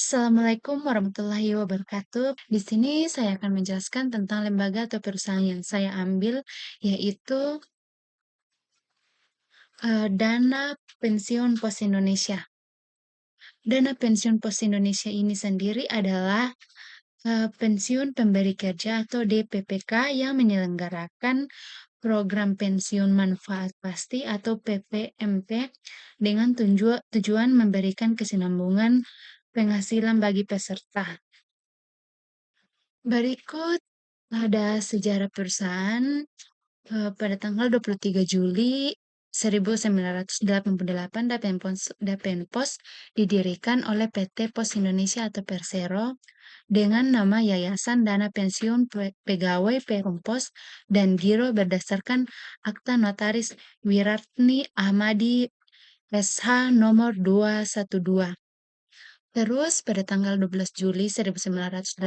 Assalamualaikum warahmatullahi wabarakatuh. Di sini saya akan menjelaskan tentang lembaga atau perusahaan yang saya ambil, yaitu Dana Pensiun Pos Indonesia. Dana Pensiun Pos Indonesia ini sendiri adalah pensiun pemberi kerja atau DPPK yang menyelenggarakan program pensiun manfaat pasti atau PPMP dengan tujuan memberikan kesinambungan penghasilan bagi peserta. Berikut ada sejarah perusahaan. Pada tanggal 23 Juli 1988 Dapen Pos didirikan oleh PT Pos Indonesia atau Persero dengan nama Yayasan Dana Pensiun Pegawai Perum Pos dan Giro berdasarkan Akta Notaris Wiratni Ahmadi SH nomor 212. Terus pada tanggal 12 Juli 1988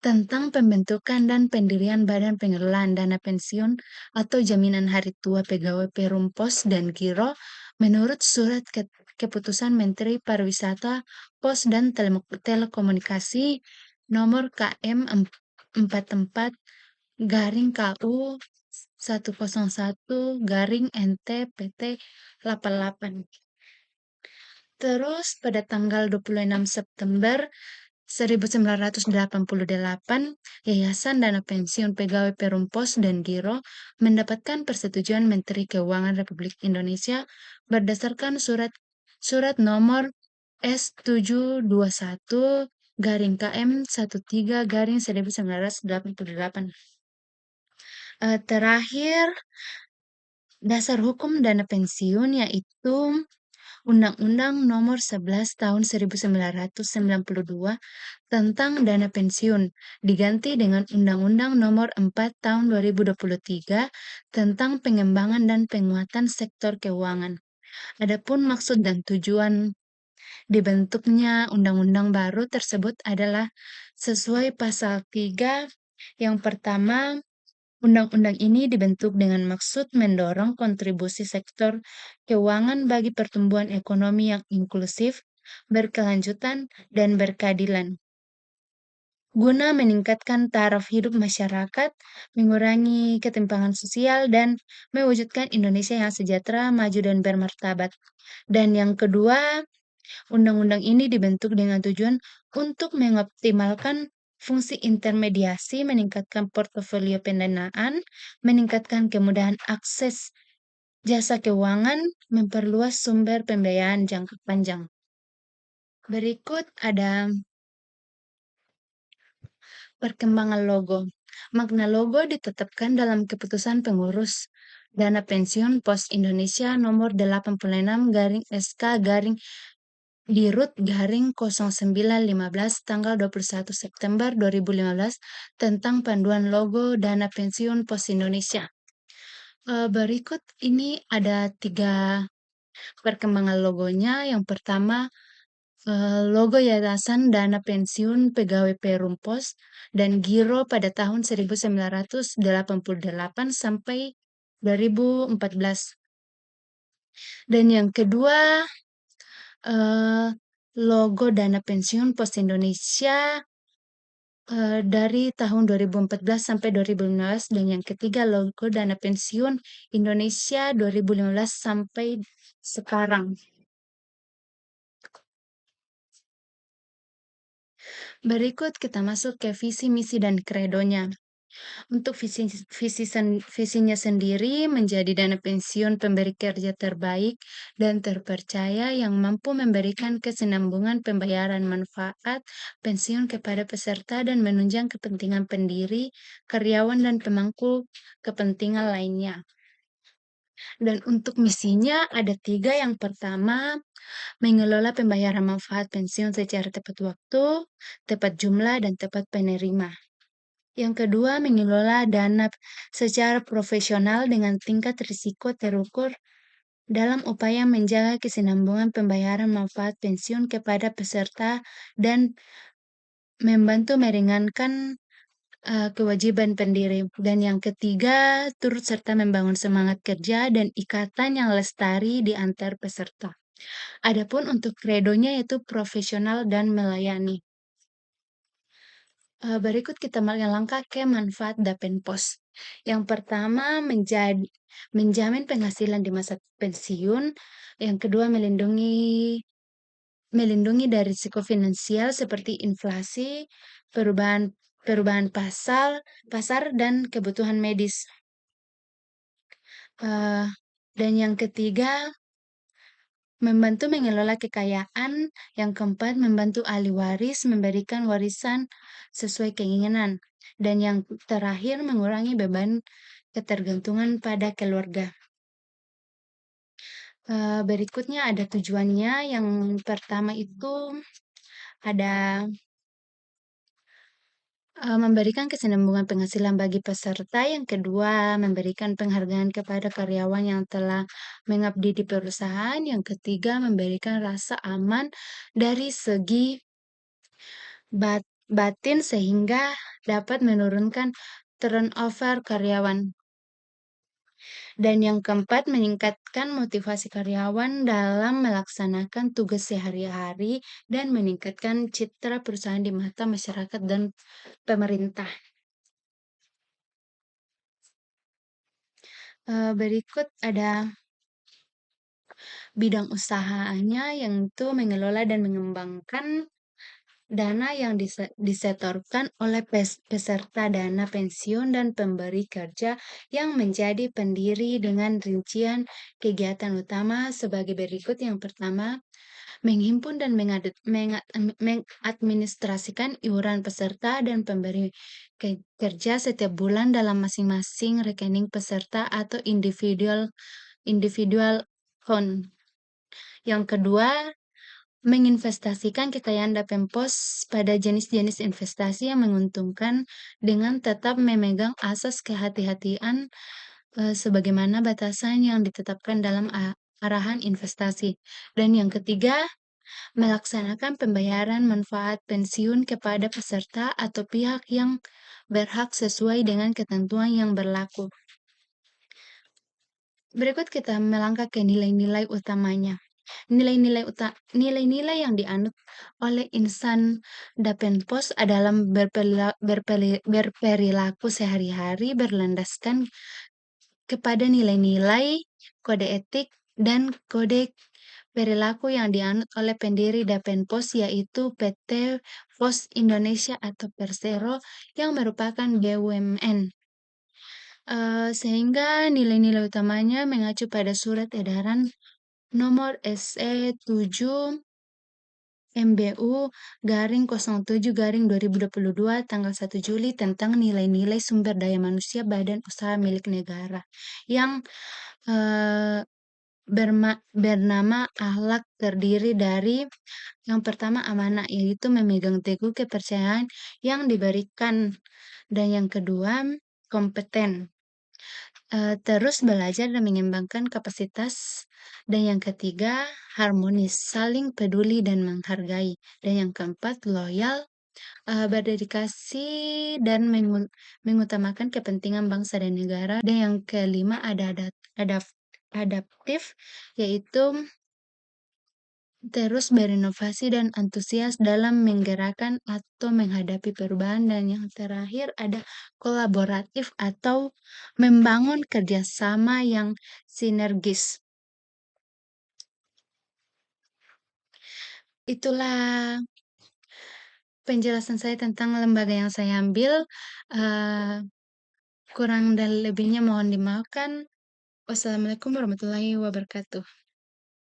tentang pembentukan dan pendirian Badan Pengelolaan Dana Pensiun atau Jaminan Hari Tua Pegawai Perum Pos dan Giro menurut Surat Keputusan Menteri Pariwisata, Pos dan Telekomunikasi nomor KM 44 garing KU 101 garing NT PT 88. Terus pada tanggal 26 September 1988, Yayasan Dana Pensiun Pegawai Perum Pos dan Giro mendapatkan persetujuan Menteri Keuangan Republik Indonesia berdasarkan Surat Nomor S721 garing KM 13 garing 1988. Terakhir, dasar hukum dana pensiun yaitu Undang-Undang Nomor 11 Tahun 1992 tentang dana pensiun diganti dengan Undang-Undang Nomor 4 Tahun 2023 tentang pengembangan dan penguatan sektor keuangan. Adapun maksud dan tujuan dibentuknya undang-undang baru tersebut adalah sesuai pasal 3 yang pertama. Undang-undang ini dibentuk dengan maksud mendorong kontribusi sektor keuangan bagi pertumbuhan ekonomi yang inklusif, berkelanjutan, dan berkeadilan, guna meningkatkan taraf hidup masyarakat, mengurangi ketimpangan sosial, dan mewujudkan Indonesia yang sejahtera, maju, dan bermartabat. Dan yang kedua, undang-undang ini dibentuk dengan tujuan untuk mengoptimalkan fungsi intermediasi, meningkatkan portofolio pendanaan, meningkatkan kemudahan akses jasa keuangan, memperluas sumber pembiayaan jangka panjang. Berikut ada perkembangan logo. Makna logo ditetapkan dalam keputusan pengurus Dana Pensiun Pos Indonesia nomor 86 garing SK garing Dirut garing 0915 tanggal 21 September 2015 tentang panduan logo Dana Pensiun Pos Indonesia. Berikut ini ada 3 perkembangan logonya. Yang pertama, logo Yayasan Dana Pensiun Pegawai Perum Pos dan Giro pada tahun 1988 sampai 2014. Dan yang kedua, logo Dana Pensiun Pos Indonesia dari tahun 2014 sampai 2015, dan yang ketiga logo Dana Pensiun Indonesia 2015 sampai sekarang. Berikut kita masuk ke visi, misi, dan kredonya. Untuk visinya sendiri menjadi dana pensiun pemberi kerja terbaik dan terpercaya yang mampu memberikan kesinambungan pembayaran manfaat pensiun kepada peserta dan menunjang kepentingan pendiri, karyawan, dan pemangku kepentingan lainnya. Dan untuk misinya ada 3. Yang pertama, mengelola pembayaran manfaat pensiun secara tepat waktu, tepat jumlah, dan tepat penerima. Yang kedua, mengelola dana secara profesional dengan tingkat risiko terukur dalam upaya menjaga kesinambungan pembayaran manfaat pensiun kepada peserta dan membantu meringankan kewajiban pendiri. Dan yang ketiga, turut serta membangun semangat kerja dan ikatan yang lestari di antar peserta. Adapun untuk kredonya yaitu profesional dan melayani. Berikut kita melangkah ke manfaat Dapen Pos. Yang pertama menjamin penghasilan di masa pensiun, yang kedua melindungi dari risiko finansial seperti inflasi, perubahan perubahan pasar dan kebutuhan medis. Eee, dan yang ketiga, membantu mengelola kekayaan, yang keempat membantu ahli waris memberikan warisan sesuai keinginan, dan yang terakhir mengurangi beban ketergantungan pada keluarga. Berikutnya ada tujuannya, yang pertama itu ada memberikan kesinambungan penghasilan bagi peserta, yang kedua memberikan penghargaan kepada karyawan yang telah mengabdi di perusahaan, yang ketiga memberikan rasa aman dari segi batin sehingga dapat menurunkan turnover karyawan. Dan yang keempat, meningkatkan motivasi karyawan dalam melaksanakan tugas sehari-hari dan meningkatkan citra perusahaan di mata masyarakat dan pemerintah. Berikut ada bidang usahanya, yang itu mengelola dan mengembangkan dana yang disetorkan oleh peserta dana pensiun dan pemberi kerja, yang menjadi pendiri dengan rincian kegiatan utama sebagai berikut. Yang pertama, menghimpun dan mengadministrasikan iuran peserta dan pemberi kerja setiap bulan dalam masing-masing rekening peserta atau individual account. Yang kedua, menginvestasikan kekayaan Dapen Pos pada jenis-jenis investasi yang menguntungkan dengan tetap memegang asas kehati-hatian, sebagaimana batasan yang ditetapkan dalam arahan investasi. Dan yang ketiga, melaksanakan pembayaran manfaat pensiun kepada peserta atau pihak yang berhak sesuai dengan ketentuan yang berlaku. Berikut kita melangkah ke nilai-nilai utamanya. Nilai-nilai yang dianut oleh insan Dapen Pos adalah berperilaku sehari-hari berlandaskan kepada nilai-nilai, kode etik, dan kode perilaku yang dianut oleh pendiri Dapen Pos, yaitu PT Pos Indonesia atau Persero yang merupakan BUMN. Sehingga nilai-nilai utamanya mengacu pada Surat Edaran Nomor SE 7 MBU-07/2022 tanggal 1 Juli tentang nilai-nilai sumber daya manusia badan usaha milik negara, yang bernama akhlak, terdiri dari yang pertama amanah, yaitu memegang teguh kepercayaan yang diberikan, dan yang kedua kompeten, terus belajar dan mengembangkan kapasitas, dan yang ketiga harmonis, saling peduli dan menghargai, dan yang keempat loyal, berdedikasi dan mengutamakan kepentingan bangsa dan negara, dan yang kelima ada adaptif, yaitu terus berinovasi dan antusias dalam menggerakkan atau menghadapi perubahan, dan yang terakhir ada kolaboratif atau membangun kerjasama yang sinergis. Itulah penjelasan saya tentang lembaga yang saya ambil. Kurang dan lebihnya mohon dimaafkan. Wassalamualaikum warahmatullahi wabarakatuh.